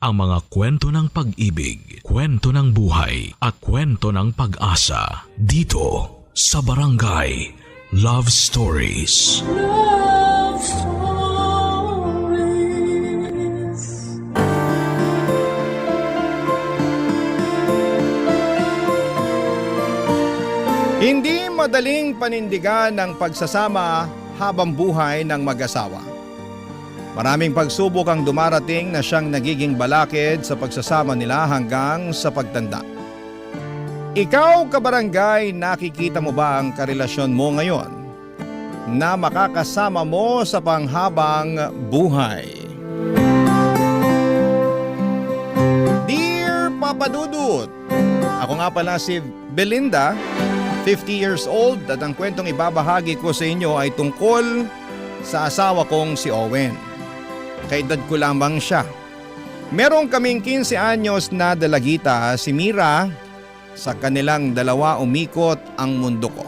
ang mga kwento ng pag-ibig, kwento ng buhay at kwento ng pag-asa dito sa Barangay Love Stories. Love Stories. Hindi madaling panindigan ng pagsasama habang buhay ng mag-asawa. Maraming pagsubok ang dumarating na siyang nagiging balakid sa pagsasama nila hanggang sa pagtanda. Ikaw, kabarangay, nakikita mo ba ang karelasyon mo ngayon na makakasama mo sa panghabang buhay? Dear Papa Dudut, ako nga pala si Belinda, 50 years old, at ang kwentong ibabahagi ko sa inyo ay tungkol sa asawa kong si Owen. Kaedad ko lamang siya. Meron kaming 15 anyos na dalagita, si Mira. Sa kanilang dalawa umikot ang mundo ko.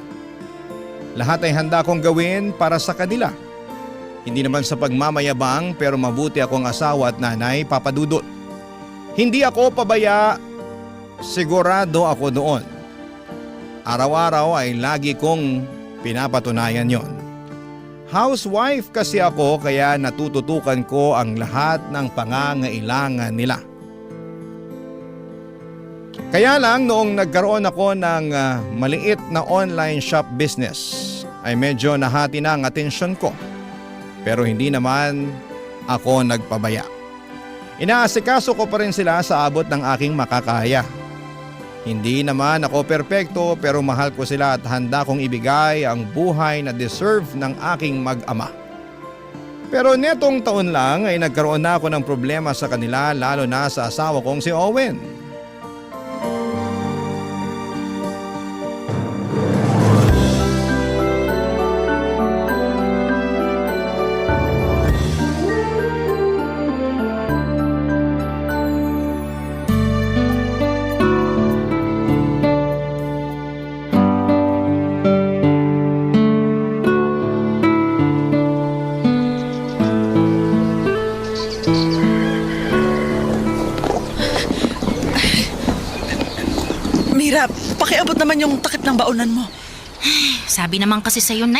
Lahat ay handa kong gawin para sa kanila. Hindi naman sa pagmamayabang, pero mabuti akong asawa at nanay, Papa Dudut. Hindi ako pabaya, sigurado ako doon. Araw-araw ay lagi kong pinapatunayan yon. Housewife kasi ako, kaya natututukan ko ang lahat ng pangangailangan nila. Kaya lang noong nagkaroon ako ng maliit na online shop business ay medyo nahati na ang atensyon ko. Pero hindi naman ako nagpabaya. Inaasikaso ko pa rin sila sa abot ng aking makakaya. Hindi naman ako perpekto, pero mahal ko sila at handa kong ibigay ang buhay na deserve ng aking mag-ama. Pero netong taon lang ay nagkaroon na ako ng problema sa kanila, lalo na sa asawa kong si Owen. Mira, pakiabot naman yung takip ng baonan mo. Sabi naman kasi sa'yo na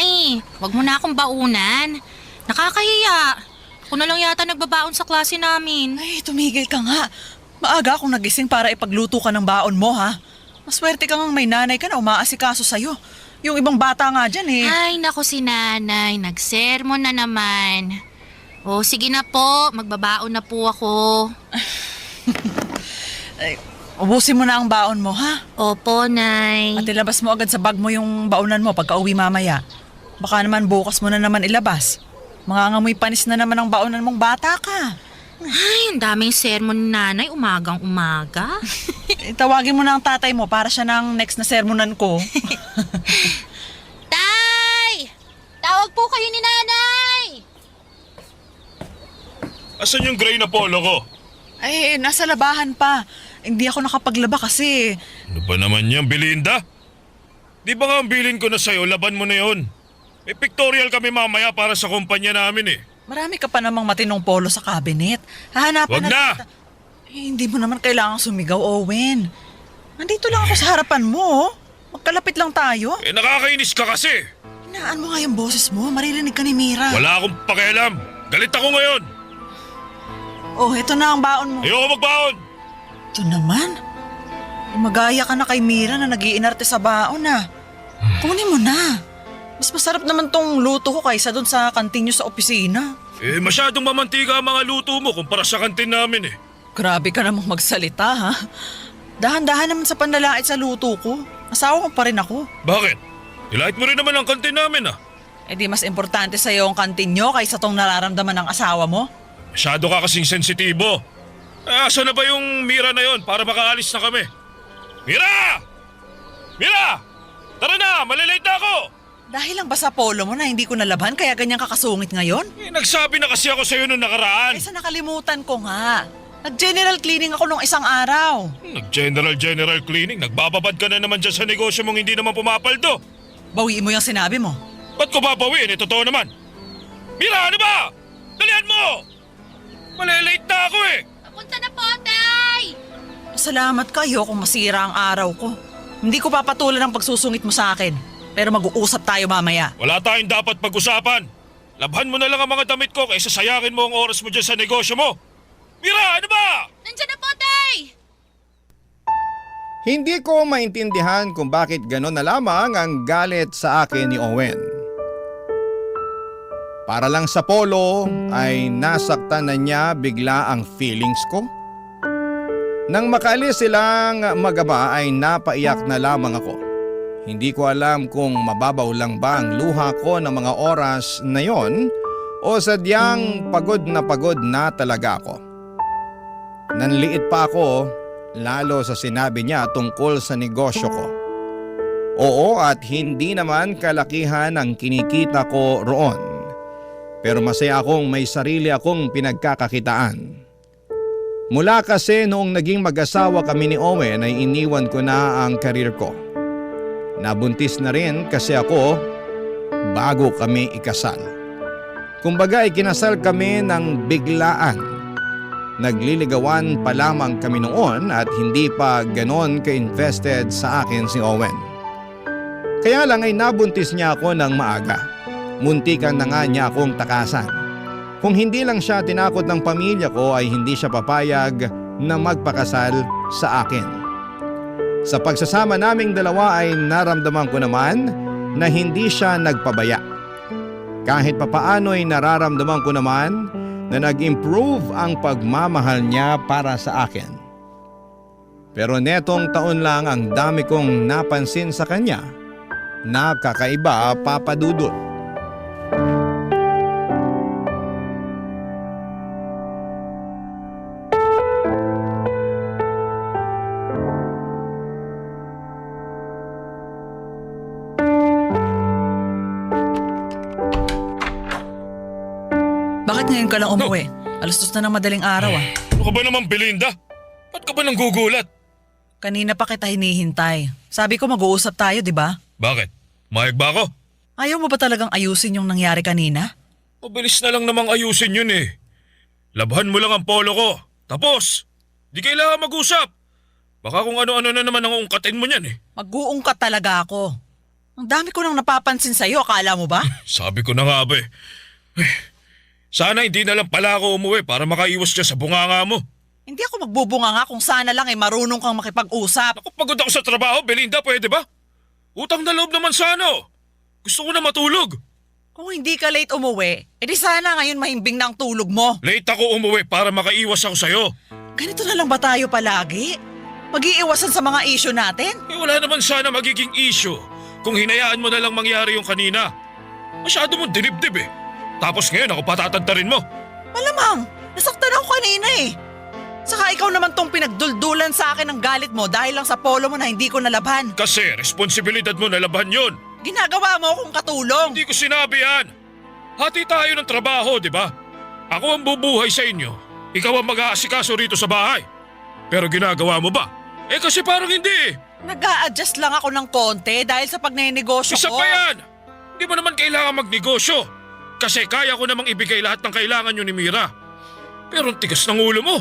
huwag mo na akong baunan. Nakakahiya. Ako na lang yata nagbabaon sa klase namin. Ay, tumigil ka nga. Maaga akong nagising para ipagluto ka ng baon mo, ha? Maswerte ka ngang may nanay ka na umaasikaso sa'yo. Yung ibang bata nga dyan Ay, naku si nanay. Nagsermon na naman. O, sige na po. Magbabaon na po ako. Ay, ubusin mo na ang baon mo, ha? Opo, nay. At ilabas mo agad sa bag mo yung baonan mo pagka uwi mamaya. Baka naman bukas mo na naman ilabas. Mangangamoy panis na naman ang baonan mong bata ka. Ay, ang daming sermon ni nanay. Umagang umaga. Tawagin mo na ang tatay mo para siya ng next na sermonan ko. Tay! Tawag po kayo ni nanay! Asan yung gray na polo ko? Ay, nasa labahan pa. Hindi ako nakapaglaba kasi. Ano ba naman yan, Belinda? Di ba nga ang bilin ko na sa'yo, laban mo na yun? May pictorial kami mamaya para sa kumpanya namin eh. Marami ka pa namang matinong polo sa cabinet. Hahanapan Wag na! Hindi mo naman kailangang sumigaw, Owen. Nandito lang ako sa harapan mo. Magkalapit lang tayo. Eh nakakainis ka kasi. Hinaan mo nga yung boses mo. Maririnig ka ni Mira. Wala akong pakialam. Galit ako ngayon. Oh, ito na ang baon mo. Ayoko magbaon. Ito naman. Magaya ka na kay Mira na nag-iinarte sa baon Kunin mo na. Mas masarap naman tong luto ko kaysa doon sa kantin nyo sa opisina. Eh masyadong mamantika ang mga luto mo kumpara sa kantin namin eh. Grabe ka namang magsalita, ha? Dahan-dahan naman sa panlalait sa luto ko. Asawa ko pa rin ako. Bakit? Nilait mo rin naman ang kantin namin ah. Eh di mas importante sa'yo ang kantin nyo kaysa tong nararamdaman ng asawa mo. Masyado ka kasing sensitibo. Asa na ba yung Mira na yon para makaalis na kami? Mira! Mira! Tara na! Malilate na ako! Dahil lang ba sa polo mo na hindi ko nalaban kaya ganyan kakasungit ngayon? Eh, nagsabi na kasi ako sa'yo nung nakaraan. Eh sa nakalimutan ko nga. Nag-general cleaning ako nung isang araw. Nag-general cleaning? Nagbababad ka na naman dyan sa negosyo mong hindi naman pumapaldo. Bawiin mo yung sinabi mo. Ba't ko babawiin? Eh, totoo naman. Mira, ano ba? Dalihan mo! Malilate na ako eh! Papunta na po, Magpasalamat ka, ayokong masira ang araw ko. Hindi ko papatulan ang pagsusungit mo sa akin. Pero mag-uusap tayo mamaya. Wala tayong dapat pag-usapan. Labhan mo na lang ang mga damit ko kaysa sayakin mo ang oras mo dyan sa negosyo mo. Mira, ano ba? Nandiyan na po, Tay! Hindi ko maintindihan kung bakit gano'n na lamang ang galit sa akin ni Owen. Para lang sa polo ay nasaktan na niya bigla ang feelings ko. Nang makaalis silang mag-ama ay napaiyak na lamang ako. Hindi ko alam kung mababaw lang ba ang luha ko ng mga oras na yon o sadyang pagod na talaga ako. Nanliit pa ako lalo sa sinabi niya tungkol sa negosyo ko. Oo, at hindi naman kalakihan ang kinikita ko roon. Pero masaya akong may sarili akong pinagkakakitaan. Mula kasi noong naging mag-asawa kami ni Owen ay iniwan ko na ang karir ko. Nabuntis na rin kasi ako bago kami ikasal. Kumbaga ay kinasal kami ng biglaan. Nagliligawan pa lamang kami noon at hindi pa ganon ka-invested sa akin si Owen. Kaya lang ay nabuntis niya ako ng maaga. Muntikan na nga niya akong takasan. Kung hindi lang siya tinakot ng pamilya ko ay hindi siya papayag na magpakasal sa akin. Sa pagsasama naming dalawa ay naramdaman ko naman na hindi siya nagpabaya. Kahit papaano ay nararamdaman ko naman na nag-improve ang pagmamahal niya para sa akin. Pero netong taon lang ang dami kong napansin sa kanya na kakaiba, Papa Dudut. Bakit ngayon ka lang umuwi? Alas 2 na ng madaling araw ah. Ano ka ba naman, Belinda? Ba't ka ba nang gugulat? Kanina pa kita hinihintay. Sabi ko mag-uusap tayo, di ba? Bakit? Mayag ba ako? Ayaw mo ba talagang ayusin yung nangyari kanina? Mabilis na lang namang ayusin yun eh. Labhan mo lang ang polo ko. Tapos, di kailangan mag-usap. Baka kung ano-ano na naman ang ungkatin mo niyan eh. Mag-uungkat talaga ako. Ang dami ko nang napapansin sa'yo, akala mo ba? Sabi ko na nga ba eh. Sana hindi na lang pala ako umuwi para makaiwas dyan sa bunganga mo. Hindi ako magbubunga nga kung sana lang ay marunong kang makipag-usap. Ako pagod ako sa trabaho, Belinda, pwede ba? Utang na loob naman sana. Gusto ko na matulog. Kung hindi ka late umuwi, edi sana ngayon mahimbing na ang tulog mo. Late ako umuwi para makaiwas ako sa'yo. Ganito na lang ba tayo palagi? Mag-iiwasan sa mga issue natin? Eh wala naman sana magiging issue kung hinayaan mo na lang mangyari yung kanina. Masyado mong dinibdib eh. Tapos ngayon ako patatantarin mo. Malamang, nasaktan ako kanina eh. Saka ikaw naman tong pinagduldulan sa akin ng galit mo dahil lang sa polo mo na hindi ko nalabhan. Kasi responsibilidad mo na laban yun. Ginagawa mo akong katulong. Hindi ko sinabi yan. Hati tayo ng trabaho, di ba? Ako ang bubuhay sa inyo. Ikaw ang mag-aasikaso rito sa bahay. Pero ginagawa mo ba? Eh kasi parang hindi. Nag-a-adjust lang ako ng konti dahil sa pagnenegosyo Isa ko. pa yan. Hindi mo naman kailangan magnegosyo. Kasi kaya ko namang ibigay lahat ng kailangan nyo ni Mira. Pero ang tigas ng ulo mo.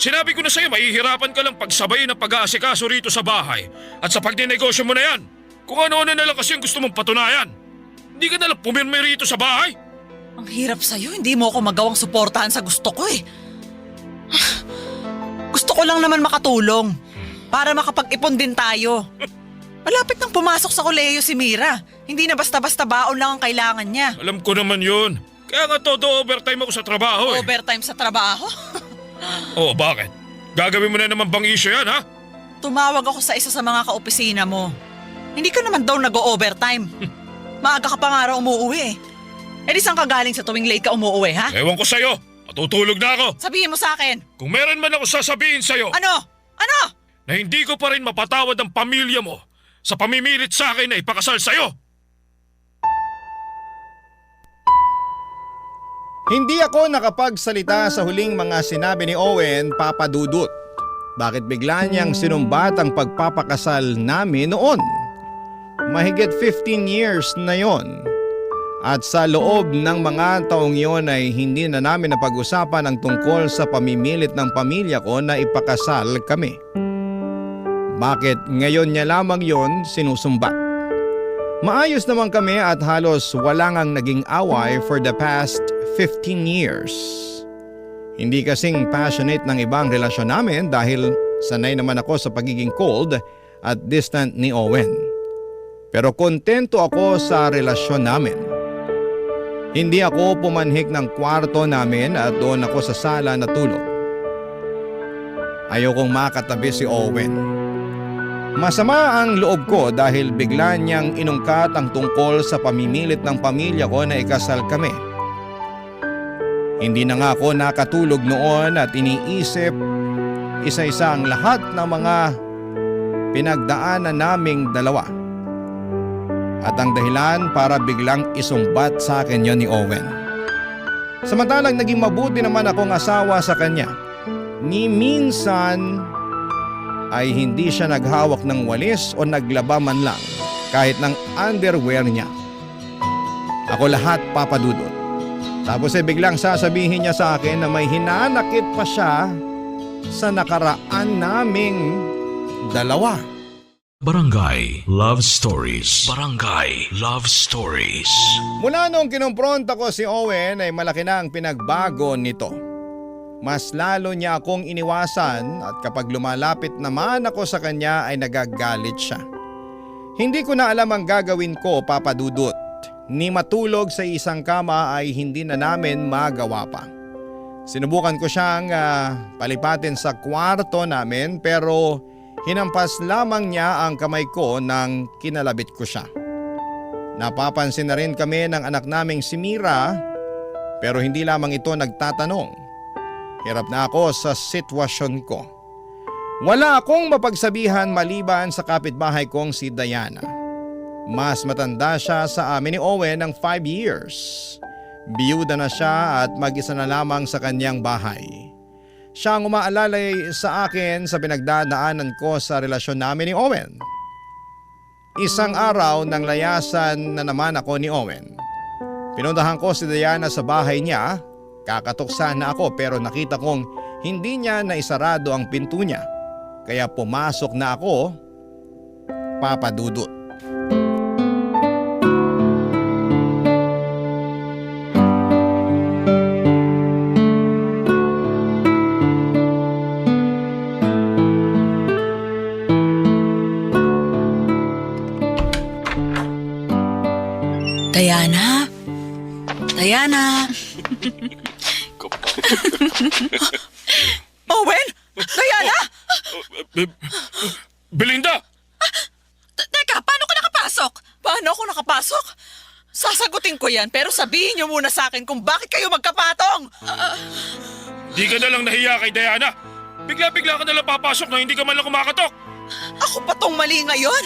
Sinabi ko na sa'yo, mahihirapan ka lang pagsabayin ang pag-aasikaso rito sa bahay. At sa pagnenegosyo mo na yan. Kung ano-ano na lang kasi ang gusto mong patunayan. Hindi ka na lang pumirme rito sa bahay. Ang hirap sa'yo, hindi mo ako magawang suportahan sa gusto ko eh. Gusto ko lang naman makatulong. Para makapag-ipon din tayo. Malapit nang pumasok sa kolehiyo si Mira. Hindi na basta-basta baon lang ang kailangan niya. Alam ko naman yun. Kaya nga todo overtime ako sa trabaho eh. Overtime sa trabaho? Oo, bakit? Gagawin mo na naman bang issue yan, ha? Tumawag ako sa isa sa mga kaopisina mo. Hindi ka naman daw nag-o-overtime. Maaga ka pa nga raw umuwi eh. Eh di saan ka galing sa tuwing late ka umuwi, ha? Ewan ko sa'yo. Matutulog na ako. Sabihin mo sa akin. Kung meron man ako sasabihin sa'yo Ano? Ano? na hindi ko pa rin mapatawad ang pamilya mo sa pamimilit sa akin na ipakasal sa'yo. Hindi ako nakapagsalita sa huling mga sinabi ni Owen, Papa Dudut. Bakit bigla niyang sinumbat ang pagpapakasal namin noon? Mahigit 15 years na yon. At sa loob ng mga taong yon ay hindi na namin napag-usapan ang tungkol sa pamimilit ng pamilya ko na ipakasal kami. Bakit ngayon niya lamang yon sinusumbat? Maayos naman kami at halos wala ngang naging away for the past 15 years. Hindi kasing passionate ng ibang relasyon namin dahil sanay naman ako sa pagiging cold at distant ni Owen. Pero kontento ako sa relasyon namin. Hindi ako pumanhik ng kwarto namin at doon ako sa sala natulog. Ayokong makatabi si Owen. Masama ang loob ko dahil bigla niyang inungkat ang tungkol sa pamimilit ng pamilya ko na ikasal kami. Hindi na nga ako nakatulog noon at iniisip isa-isa ang lahat ng mga pinagdaanan naming dalawa. At ang dahilan para biglang isumbat sa akin yon ni Owen. Samantalang naging mabuti naman akong asawa sa kanya. Ni minsan ay hindi siya naghawak ng walis o naglaba man lang kahit ng underwear niya. Ako lahat, Papa Dudut. Tapos ay biglang sasabihin niya sa akin na may hinanakit pa siya sa nakaraan naming dalawa. Barangay Love Stories. Barangay Love Stories. Mula noong kinumpronta ko si Owen ay malaki na ang pinagbago nito. Mas lalo niya akong iniwasan at kapag lumalapit naman ako sa kanya ay nagagalit siya. Hindi ko na alam ang gagawin ko, Papa Dudut. Ni matulog sa isang kama ay hindi na namin magawa pa. Sinubukan ko siyang palipatin sa kwarto namin pero hinampas lamang niya ang kamay ko nang kinalabit ko siya. Napapansin na rin kami ng anak naming si Mira pero hindi lamang ito nagtatanong. Hirap na ako sa sitwasyon ko. Wala akong mapagsabihan maliban sa kapitbahay kong si Diana. Mas matanda siya sa amin ni Owen ng 5 years. Biyuda na siya at mag-isa na lamang sa kanyang bahay. Siya ang umaalalay sa akin sa pinagdadaanan ko sa relasyon namin ni Owen. Isang araw nang layasan na naman ako ni Owen. Pinuntahan ko si Diana sa bahay niya. Kakatok sana ako pero nakita kong hindi niya naisarado ang pinto niya. Kaya pumasok na ako, Papa Dudut. Diana? Diana? Owen? Diana? Belinda! Teka, paano ka nakapasok? Paano ako nakapasok? Sasagutin ko yan pero sabihin niyo muna sa akin kung bakit kayo magkapatong. Di ka na lang nahiya kay Diana. Bigla-bigla ka na lang papasok na hindi ka man lang kumakatok. Ako pa tong mali ngayon?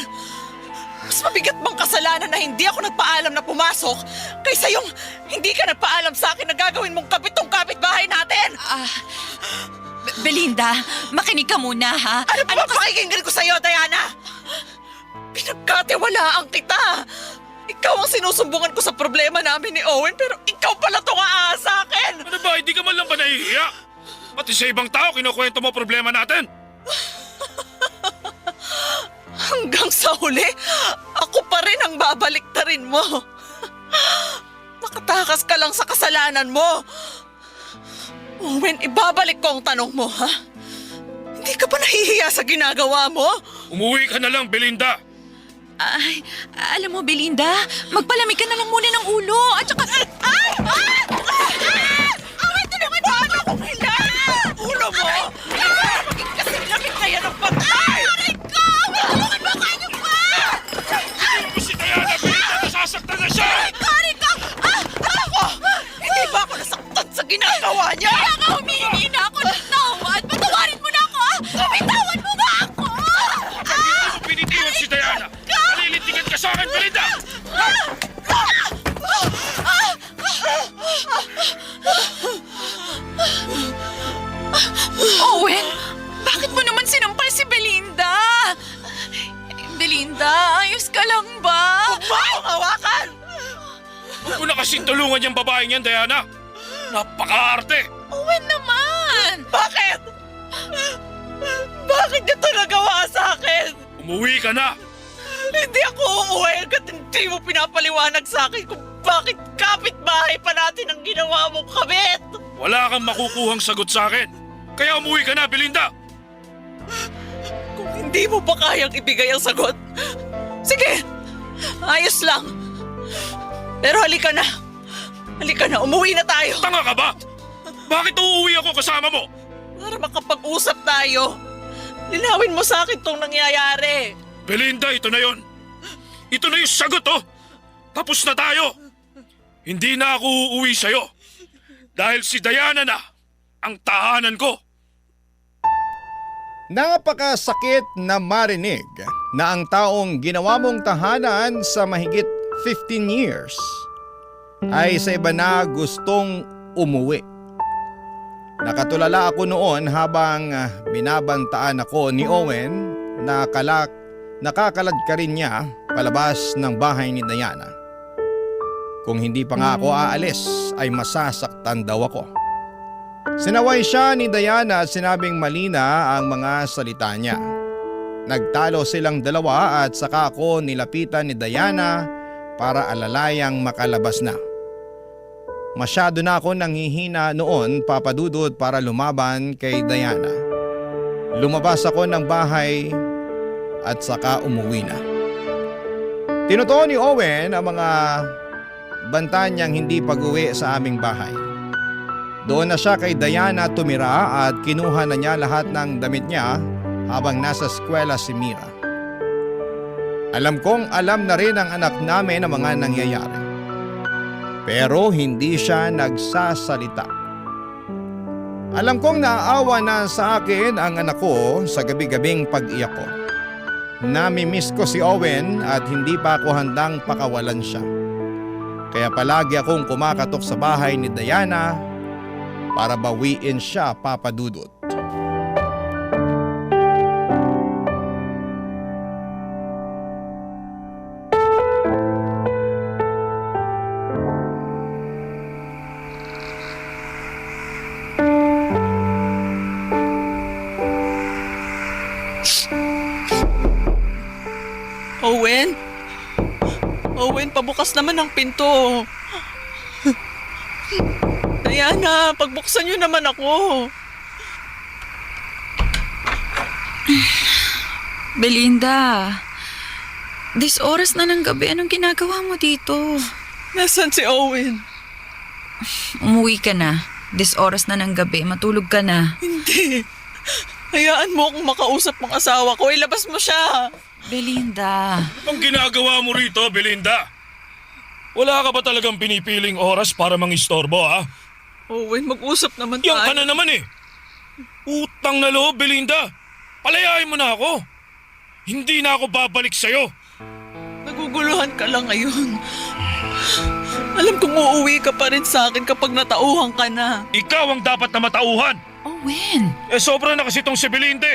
Mas mabigat bang kasalanan na hindi ako nagpaalam na pumasok kaysa yung hindi ka nagpaalam sa akin na gagawin mong kapitong kapitbahay natin? Belinda, makinig ka muna ha. Ano pa pakikinggan ko sa'yo, Diana? Pinagkatiwalaan kita. Ikaw ang sinusumbungan ko sa problema namin ni Owen pero ikaw pala tong aasa sa akin. Ano ba, hindi ka man lang ba nahihiya? Pati sa ibang tao kinukwento mo problema natin. Hanggang sa huli, ako pa rin ang babaliktarin mo. Makatakas ka lang sa kasalanan mo. Owen, ibabalik ko ang tanong mo, ha? Hindi ka ba nahihiya sa ginagawa mo? Umuwi ka na lang, Belinda. Ay, alam mo Belinda, magpalamig ka na lang muna ng ulo. At saka... Away, tulungan mo! Paano kung hindi? Ulo mo! Maging kasing-lamig kaya ng patay! Tulungan mo ka! Ano ba? Ano mo si Diana, Belinda? Nasasaktan na siya! Ako! Hindi ba ako nasaktan sa ginagawa niya? Kaya nga humihingi na ako ng tawad. Patawarin mo na ako! Bitawan mo ba ako? Hindi mo pinitiwan si Diana. Nalilintigan ka sa akin, Belinda! Owen, bakit mo naman sinampal si Belinda? Belinda, ayos ka lang ba? Huwag mo akong hawakan! Huwag mo na kasing tulungan yung babaeng yan, Diana. Napaka-arte. Owen naman! Bakit? Bakit niya ito nagawa sa akin? Umuwi ka na! Hindi ako uuwi hanggat hindi mo pinapaliwanag sa akin kung bakit kapitbahay pa natin ang ginawa mong kabit. Wala kang makukuhang sagot sa akin. Kaya umuwi ka na, Belinda! Kung hindi mo pa kayang ibigay ang sagot, sige, ayos lang. Pero halika na. Halika na, umuwi na tayo. Tanga ka ba? Bakit uuwi ako kasama mo? Para makapag-usap tayo. Linawin mo sa akin tong nangyayari. Belinda, ito na yon. Ito na yung sagot, oh! Tapos na tayo! Hindi na ako uuwi sa'yo. Dahil si Diana na ang tahanan ko. Napakasakit na marinig na ang taong ginawa mong tahanan sa mahigit 15 years ay sa iba na gustong umuwi. Nakatulala ako noon habang binabantaan ako ni Owen na nakakalad ka rin niya palabas ng bahay ni Diana. Kung hindi pa nga ako aalis ay masasaktan daw ako. Sinaway siya ni Diana at sinabing mali na ang mga salita niya. Nagtalo silang dalawa at saka ako nilapitan ni Diana para alalayang makalabas na. Masyado na ako nanghihina noon, Papa Dudut, para lumaban kay Diana. Lumabas ako ng bahay at saka umuwi na. Tinutuon ni Owen ang mga banta niyang hindi pag-uwi sa aming bahay. Doon na siya kay Diana tumira at kinuha na niya lahat ng damit niya habang nasa eskwela si Mira. Alam kong alam na rin ang anak namin ang mga nangyayari. Pero hindi siya nagsasalita. Alam kong naaawa na sa akin ang anak ko sa gabi-gabing pag-iyak ko. Nami-miss ko si Owen at hindi pa ako handang pakawalan siya. Kaya palagi akong kumakatok sa bahay ni Diana para bawiin siya, Papa Dudut. Owen? Owen, pabukas naman ang pinto. Diana, pagbuksan niyo naman ako. Belinda, this oras na ng gabi, anong ginagawa mo dito? Nasaan si Owen? Umuwi ka na. This oras na ng gabi, matulog ka na. Hindi. Hayaan mo akong makausap ng asawa ko. Ilabas mo siya. Belinda. Ang ginagawa mo rito, Belinda? Wala ka ba talagang pinipiling oras para mangistorbo, ha? Owen, mag-usap naman tayo. Yan ka na naman eh. Utang na loob, Belinda. Palayain mo na ako. Hindi na ako babalik sa'yo. Naguguluhan ka lang ngayon. Alam kong uuwi ka pa rin sa akin kapag natauhan ka na. Ikaw ang dapat na matauhan. Owen. Sobra na kasi itong si Belinda.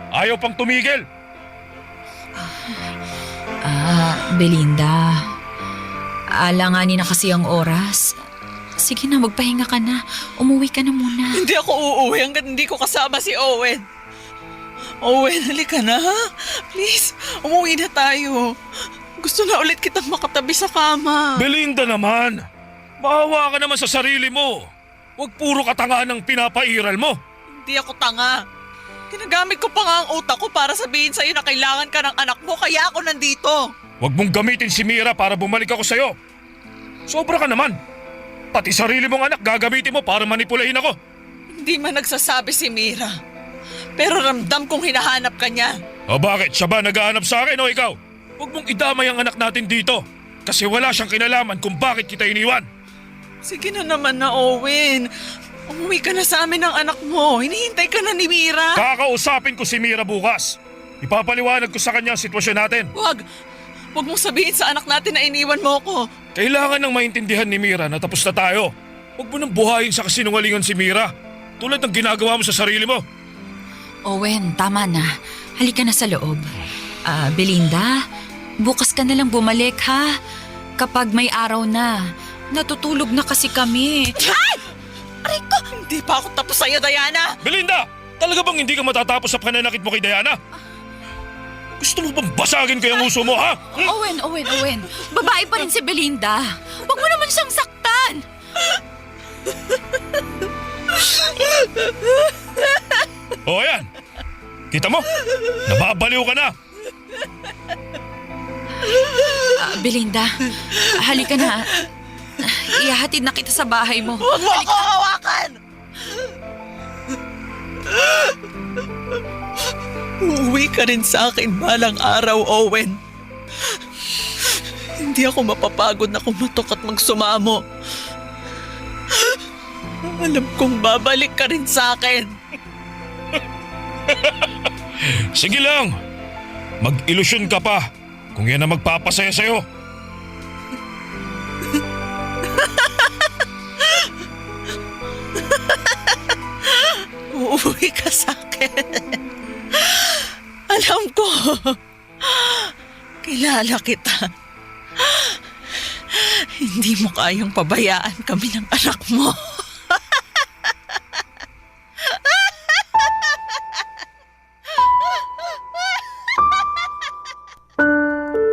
Ayaw pang tumigil. Belinda. Alanganin na kasi ang oras. Sige na, magpahinga ka na. Umuwi ka na muna. Hindi ako uuwi hanggang hindi ko kasama si Owen. Owen, halika na ha? Please, umuwi na tayo. Gusto na ulit kitang makatabi sa kama. Belinda naman. Maawa ka naman sa sarili mo. Huwag puro katangaan ng pinapairal mo. Hindi ako tanga. Ginagamit ko pa nga ang utak ko para sabihin sa'yo na kailangan ka ng anak mo, kaya ako nandito. Huwag mong gamitin si Mira para bumalik ako sa'yo. Sobra ka naman. Pati sarili mong anak gagamitin mo para manipulahin ako. Hindi man nagsasabi si Mira. Pero ramdam kong hinahanap ka niya. O bakit? Siya ba naghahanap sa akin o ikaw? Huwag mong idamay ang anak natin dito. Kasi wala siyang kinalaman kung bakit kita iniwan. Sige na naman na, Owen. Umuwi ka na sa amin ng anak mo. Hinihintay ka na ni Mira. Kakausapin ko si Mira bukas. Ipapaliwanag ko sa kanya ang sitwasyon natin. Huwag mong sabihin sa anak natin na iniwan mo ko. Kailangan nang maintindihan ni Mira na tapos na tayo. Huwag mo nang buhayin sa kasinungalingan si Mira. Tulad ng ginagawa mo sa sarili mo. Owen, tama na. Halika na sa loob. Belinda, bukas ka na lang bumalik ha. Kapag may araw na. Natutulog na kasi kami. Ay! Aray ko! Hindi pa ako tapos sa'yo, Diana! Belinda! Talaga bang hindi ka matatapos sa pananakit mo kay Diana? Gusto mo bang basagin ko yung uso mo, ha? Owen. Babae pa rin si Belinda. Huwag mo naman siyang saktan. O ayan. Kita mo? Nababaliw ka na. Belinda, halika na. Ihahatid na kita sa bahay mo. Huwag mo ako hawakan! Uuwi ka rin sa akin balang araw, Owen. Hindi ako mapapagod na kumatok at magsumamo. Alam kong babalik ka rin sa akin. Sige lang. Mag-ilusyon ka pa kung yan ang magpapasaya sa'yo. Uuwi ka sa akin. Alam ko. Kilala kita. Hindi mo kayang pabayaan kami ng anak mo.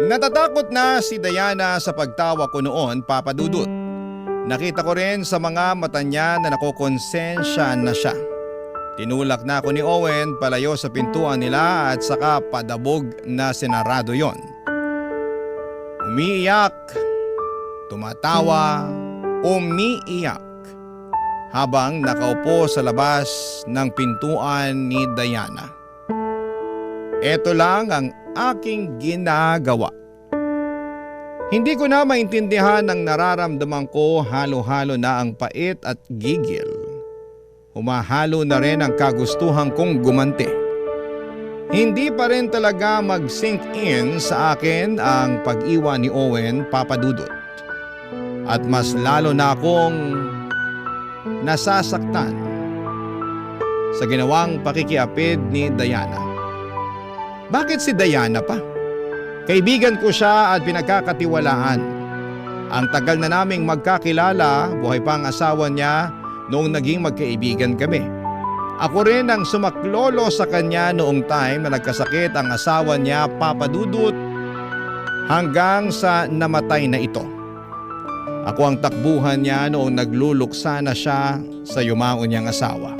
Natatakot na si Diana sa pagtawa ko noon, Papa Dudut. Nakita ko rin sa mga mata niya na nakokonsensya na siya. Tinulak na ako ni Owen palayo sa pintuan nila at saka padabog na sinarado yon. Umiiyak, tumatawa, umiiyak habang nakaupo sa labas ng pintuan ni Diana. Ito lang ang aking ginagawa. Hindi ko na maintindihan ang nararamdaman ko, halo-halo na ang pait at gigil. Humahalo na rin ang kagustuhan kong gumanti. Hindi pa rin talaga mag-sink in sa akin ang pag-iwan ni Owen, Papa Dudut. At mas lalo na akong nasasaktan sa ginawang pakikiapid ni Diana. Bakit si Diana pa? Kaibigan ko siya at pinagkakatiwalaan. Ang tagal na naming magkakilala, buhay pa ang asawa niya noong naging magkaibigan kami. Ako rin ang sumaklolo sa kanya noong time na nagkasakit ang asawa niya, Papa Dudut, hanggang sa namatay na ito. Ako ang takbuhan niya noong nagluluksa na siya sa yumaon niyang asawa.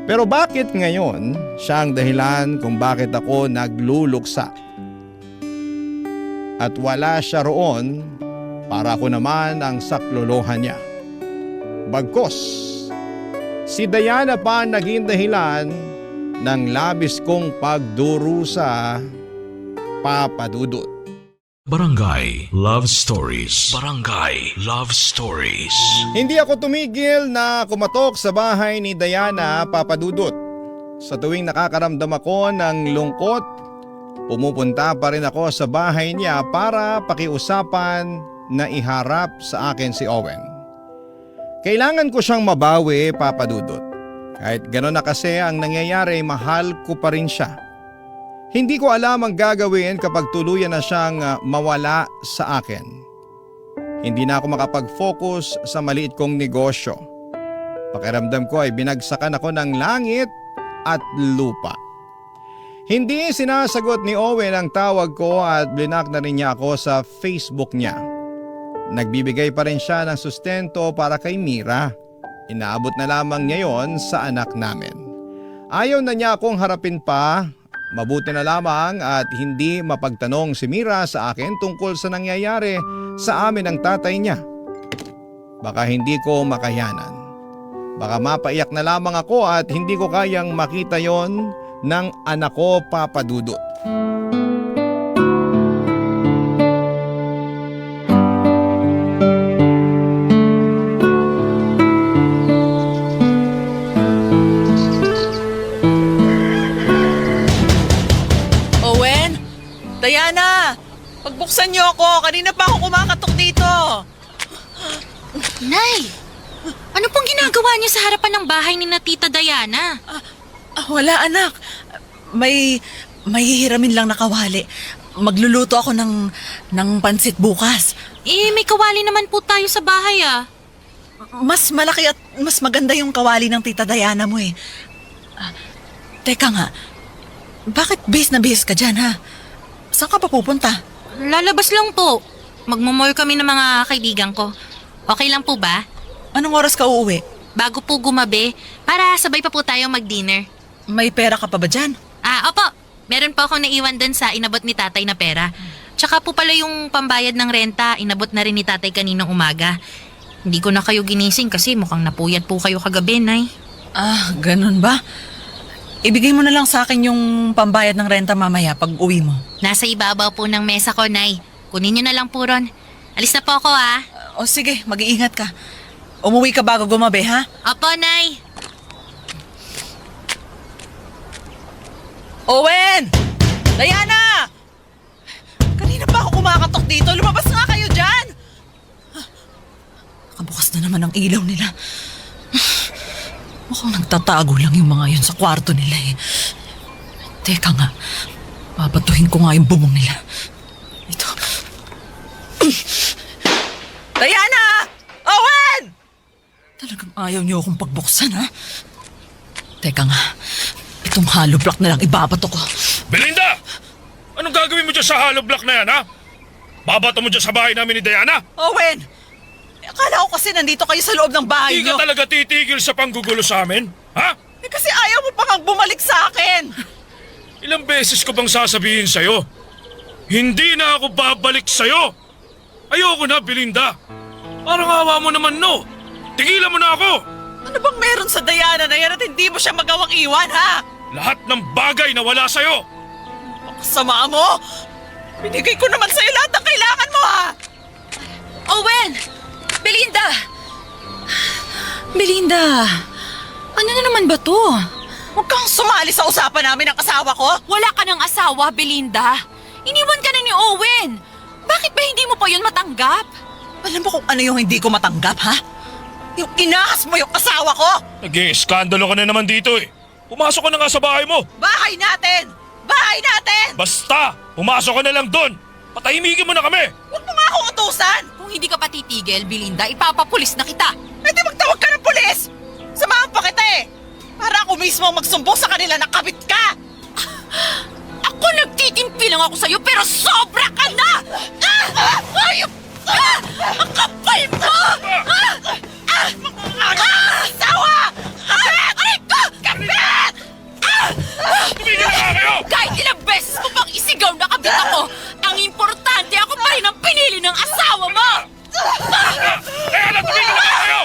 Pero bakit ngayon siya ang dahilan kung bakit ako nagluluksa? At wala siya roon para ako naman ang saklolohan niya. Bagkos, si Diana pa naging dahilan ng labis kong pagdurusa, Papa Dudut. Barangay Love Stories. Barangay Love Stories. Hindi ako tumigil na kumatok sa bahay ni Diana, Papa Dudut. Sa tuwing nakakaramdam ako ng lungkot, pumupunta pa rin ako sa bahay niya para pakiusapan na iharap sa akin si Owen. Kailangan ko siyang mabawi, Papa Dudut. Kahit gano'n na kasi ang nangyayari, mahal ko pa rin siya. Hindi ko alam ang gagawin kapag tuluyan na siyang mawala sa akin. Hindi na ako makapag-focus sa maliit kong negosyo. Pakiramdam ko ay binagsakan ako ng langit at lupa. Hindi sinasagot ni Owen ang tawag ko at blinak na rin niya ako sa Facebook niya. Nagbibigay pa rin siya ng sustento para kay Mira. Inaabot na lamang niya yon sa anak namin. Ayaw na niya akong harapin pa. Mabuti na lamang at hindi mapagtanong si Mira sa akin tungkol sa nangyayari sa amin ng tatay niya. Baka hindi ko makayanan. Baka mapaiyak na lamang ako at hindi ko kayang makita yon ng anak ko, Papa Dudut. Owen! Diana! Pagbuksan niyo ako! Kanina pa ako kumakatok dito! Nay! Ano pong ginagawa niyo sa harapan ng bahay ni na Tita Diana? Wala anak. May hihiramin lang na kawali. Magluluto ako ng pansit bukas. May kawali naman po tayo sa bahay ah. Mas malaki at mas maganda yung kawali ng Tita Diana mo eh. Teka nga, bakit bihis na bihis ka dyan ha? Saan ka pa pupunta? Lalabas lang po. Magmumall kami ng mga kaibigan ko. Okay lang po ba? Anong oras ka uuwi? Bago po gumabi, para sabay pa po tayo mag-dinner. May pera ka pa ba dyan? Opo. Meron po akong naiwan dun sa inabot ni tatay na pera. Tsaka po pala yung pambayad ng renta, inabot na rin ni tatay kaninang umaga. Hindi ko na kayo ginising kasi mukhang napuyat po kayo kagabi, Nay. Ganun ba? Ibigay mo na lang sa akin yung pambayad ng renta mamaya pag uwi mo. Nasa ibabaw po ng mesa ko, Nay. Kunin niyo na lang po ron. Alis na po ako, ha? O sige, mag-iingat ka. Umuwi ka bago gumabi, ha? Opo, Nay. Owen! Diana! Kanina pa ako kumakatok dito. Lumabas nga kayo dyan! Nakabukas na naman ang ilaw nila. Mukhang nagtatago lang yung mga yun sa kwarto nila eh. Teka nga, babatuhin ko nga yung bubong nila. Ito. Diana! Owen! Talagang ayaw niyo akong pagbuksan, ha? Teka nga, itong hollow block na lang ibabato ko. Belinda! Anong gagawin mo dyan sa hollow block na yan, ha? Babato mo dyan sa bahay namin ni Diana? Owen! Akala ko kasi nandito kayo sa loob ng bahay Hindi niyo. ka talaga titigil sa panggugulo sa amin? Ha? Eh, kasi ayaw mo pang bumalik sa akin. Ilang beses ko bang sasabihin sa'yo? Hindi na ako babalik sa'yo! Ayoko na, Belinda! Parang awa mo naman, no? Tigilan mo na ako! Ano bang meron sa Diana na yan at hindi mo siya magawang iwan, ha? Lahat ng bagay na wala sa'yo! Sama mo! Binigay ko naman sa'yo lahat ng kailangan mo, ha? Owen! Belinda! Belinda! Ano na naman ba to? Huwag kang sumali sa usapan namin ng asawa ko. Wala ka ng asawa, Belinda. Iniwan ka na ni Owen. Bakit ba hindi mo pa yun matanggap? Alam mo kung ano yung hindi ko matanggap, ha? Yung inahas mo yung asawa ko! Nag-iiskandalo ka na naman dito eh. Pumasok ka na nga sa bahay mo. Bahay natin! Bahay natin! Basta, pumasok ka na lang doon. Patahimikin mo na kami. Huwag mo nga akong utusan! Kung hindi ka pa titigil, Belinda, ipapapulis na kita. Eh di magtawag ka ng pulis! Samahan pa kita eh! Para ako mismo ang magsumbong sa kanila na kabit ka! Ako nagtitimpi lang ako sa'yo pero sobra ka na! Ayop! Ang kapal mo! Mga asawa! Kabit! Aray ko! Kabit! Tumigil na nga kayo! Kahit ilang beses mo pang isigaw na kabit ako, ang importante ako pa rin ang pinili ng asawa mo! Kaya na, tumigil na nga kayo!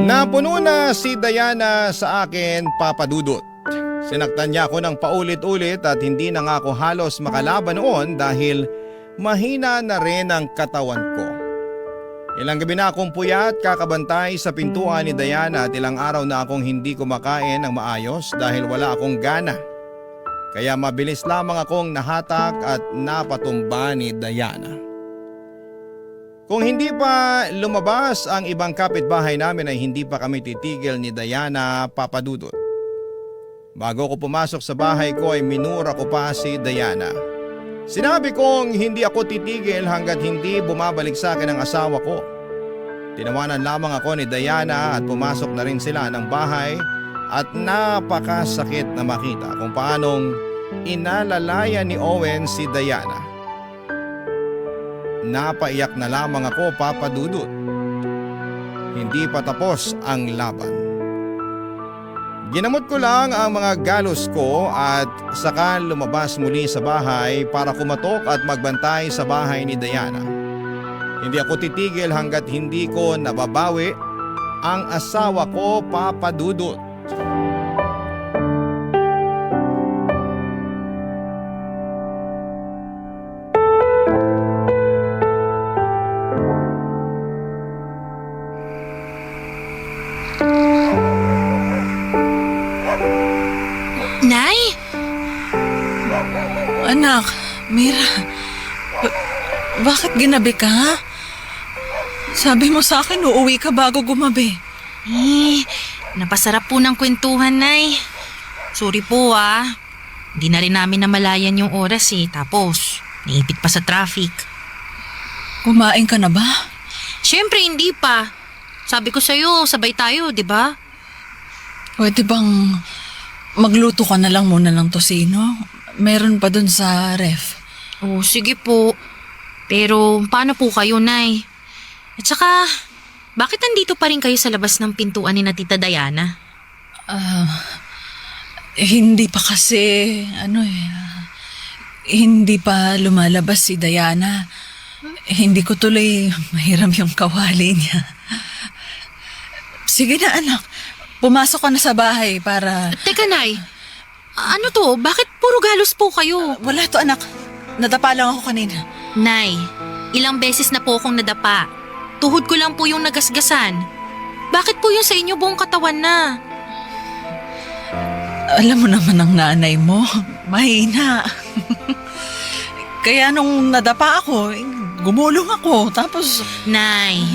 Napuno na si Diana sa akin, Papa Dudut. Sinaktan niya ako ng paulit-ulit at hindi na nga ako halos makalaban noon dahil mahina na rin ang katawan ko. Ilang gabi na akong puyat kakabantay sa pintuan ni Diana at ilang araw na akong hindi kumakain ng maayos dahil wala akong gana. Kaya mabilis lamang akong nahatak at napatumba ni Diana. Kung hindi pa lumabas ang ibang kapitbahay namin ay hindi pa kami titigil ni Diana, Papa Dudut. Bago ko pumasok sa bahay ko ay minura ko pa si Diana. Sinabi kong hindi ako titigil hanggat hindi bumabalik sa akin ang asawa ko. Tinawanan lamang ako ni Diana at pumasok na rin sila ng bahay at napakasakit na makita kung paanong inalalaya ni Owen si Diana. Napaiyak na lamang ako, Papa Dudut. Hindi pa tapos ang laban. Ginamot ko lang ang mga galos ko at saka lumabas muli sa bahay para kumatok at magbantay sa bahay ni Diana. Hindi ako titigil hanggat hindi ko nababawi ang asawa ko, Papa Dudut. Nay? Anak, Mira, bakit ginabi ka? Sabi mo sa akin, uuwi ka bago gumabi. Napasarap po ng kwentuhan, Nay. Sorry po, Hindi na rin namin namalayan yung oras eh. Tapos, naipit pa sa traffic. Kumain ka na ba? Siyempre, hindi pa. Sabi ko sa'yo, sabay tayo, di ba? Pwede bang magluto ka na lang muna ng tosino? Meron pa dun sa ref. Oh, sige po. Pero paano po kayo, Nay? At saka, bakit nandito pa rin kayo sa labas ng pintuan ni na Tita Diana? Hindi pa kasi, hindi pa lumalabas si Diana. Hindi ko tuloy mahiram yung kawali niya. Sige na anak, pumasok ka na sa bahay para... Teka, Nay. Ano to? Bakit puro galos po kayo? Wala to anak, nadapa lang ako kanina. Nay, ilang beses na po akong nadapa. Tuhod ko lang po yung nagasgasan. Bakit po yung sa inyo buong katawan na? Alam mo naman ang nanay mo, mahina. Kaya nung nadapa ako, gumulong ako. Tapos, Nay,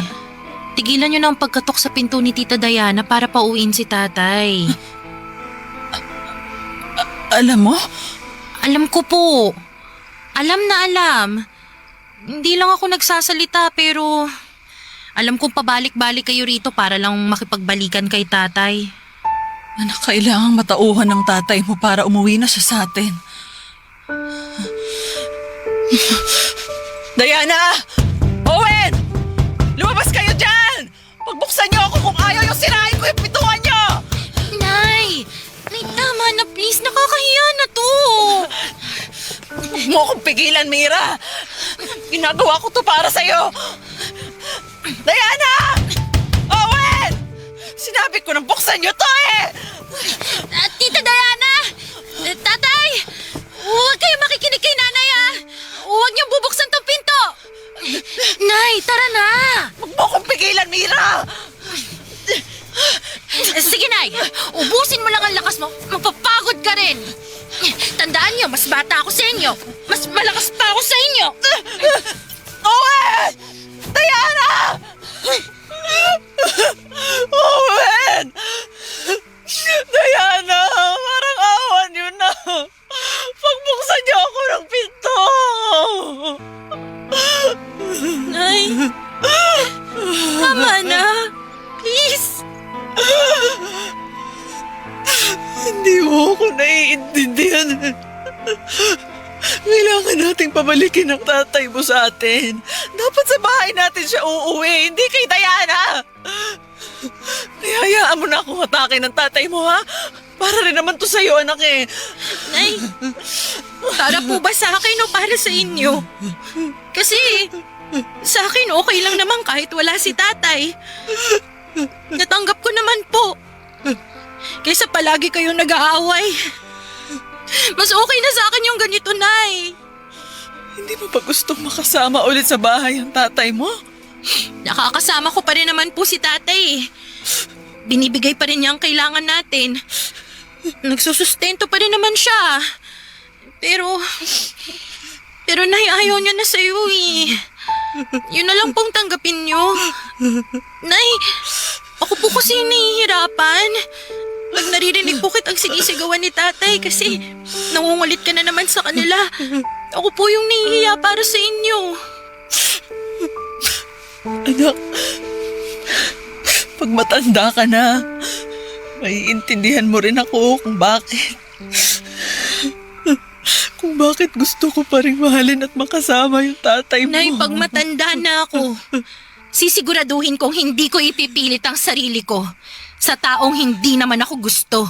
tigilan niyo na ang pagkatok sa pinto ni Tita Diana para pauwiin si tatay. alam mo, Alam ko po. Alam na alam. Hindi lang ako nagsasalita pero alam kong pabalik-balik kayo rito para lang makipagbalikan kay tatay. anak, kailangang matauhan ng tatay mo para umuwi na siya sa atin. Diana! Owen! Lumabas kayo dyan! Pagbuksan niyo ako kung ayaw yung sirain ko yung pintuan niyo! Nay! Nay, tama na please. Nakakahiya na to. Huwag mo akong pigilan, Mira! Ginagawa ko to para sa'yo! Diana! Owen! Sinabi ko nang buksan niyo to eh! Tita Diana! Tatay! Huwag kayo makikinig kay nanay ah! Huwag niyong bubuksan tong pinto! Nay, tara na! Huwag mo akong pigilan, Mira! Sige, Nay. Ubusin mo lang ang lakas mo. Mapapagod ka rin. Tandaan niyo, mas bata ako sa inyo. Mas malakas pa ako sa inyo. Owen! Diana! Owen! Diana, parang awan niyo na. Pagbuksan niyo ako ng pinto. Nay. Tama na. Please. Hindi mo ako naiintindihan. Kailangan nating pabalikin ang tatay mo sa atin. Dapat sa bahay natin siya uuwi, hindi kay Diana. Hayaan mo na akong atake ng tatay mo, ha? Para rin naman to sa'yo, anak eh. Nay. Para po ba sa akin o para sa inyo? Kasi sa akin okay lang naman kahit wala si tatay. Natanggap ko naman po. Kaysa palagi kayong nag-aaway. Mas okay na sa akin yung ganito, Nay. Hindi mo ba gustong makasama ulit sa bahay ang tatay mo? Nakakasama ko pa rin naman po si tatay. Binibigay pa rin niya ang kailangan natin. Nagsusustento pa rin naman siya. Pero Nay, ayaw niya na sa'yo eh. Yun na lang pong tanggapin niyo. Nay, ako po kasi yung nahihirapan. Pag naririnig po kitang sinisigawan ni tatay kasi nangungulit ka na naman sa kanila. Ako po yung nahihiya para sa inyo. Anak, pag matanda ka na, maiintindihan mo rin ako kung bakit. Kung bakit gusto ko pa rin mahalin at makasama yung tatay mo. Nay, pag matanda na ako, sisiguraduhin kong hindi ko ipipilit ang sarili ko sa taong hindi naman ako gusto.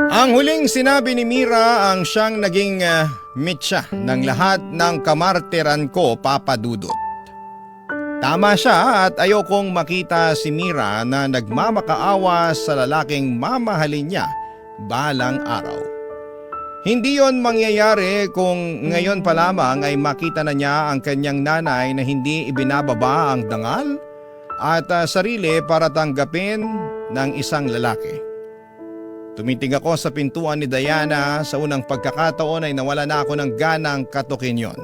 Ang huling sinabi ni Mira ang siyang naging mitya ng lahat ng kamarteran ko, Papa Dudut. Tama siya at ayokong makita si Mira na nagmamakaawa sa lalaking mamahalin niya balang araw. Hindi yon mangyayari kung ngayon pa lamang ay makita na niya ang kanyang nanay na hindi ibinababa ang dangal at sarili para tanggapin ng isang lalaki. Tumitig ako sa pintuan ni Diana. Sa unang pagkakataon ay nawala na ako ng ganang katukin yon.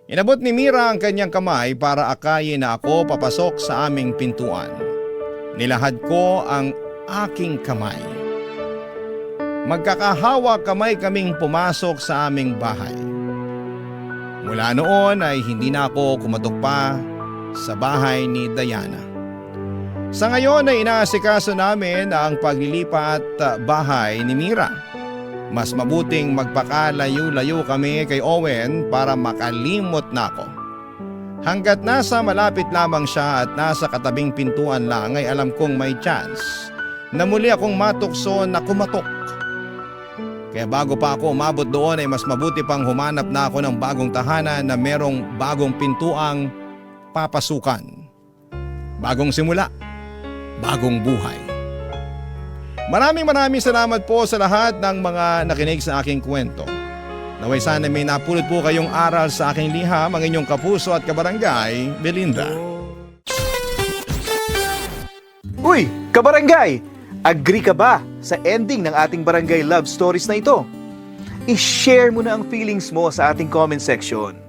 Inabot ni Mira ang kanyang kamay para akayin na ako papasok sa aming pintuan. Nilahad ko ang aking kamay. Magkakahawa kamay kaming pumasok sa aming bahay. Mula noon ay hindi na ako kumatok pa sa bahay ni Diana. Sa ngayon ay inaasikaso namin ang paglilipat bahay ni Mira. Mas mabuting magpakalayo-layo kami kay Owen para makalimot na ako. Hanggat nasa malapit lamang siya at nasa katabing pintuan lang ay alam kong may chance na muli akong matukso na kumatok. Kaya bago pa ako umabot doon ay mas mabuti pang humanap na ako ng bagong tahanan na merong bagong pintuang papasukan. Bagong simula, bagong buhay. Maraming salamat po sa lahat ng mga nakinig sa aking kwento. Naway sana may napulot po kayong aral sa aking liham, ang inyong kapuso at kabarangay, Belinda. Uy, kabarangay! Agree ka ba sa ending ng ating barangay love stories na ito? I-share mo na ang feelings mo sa ating comment section.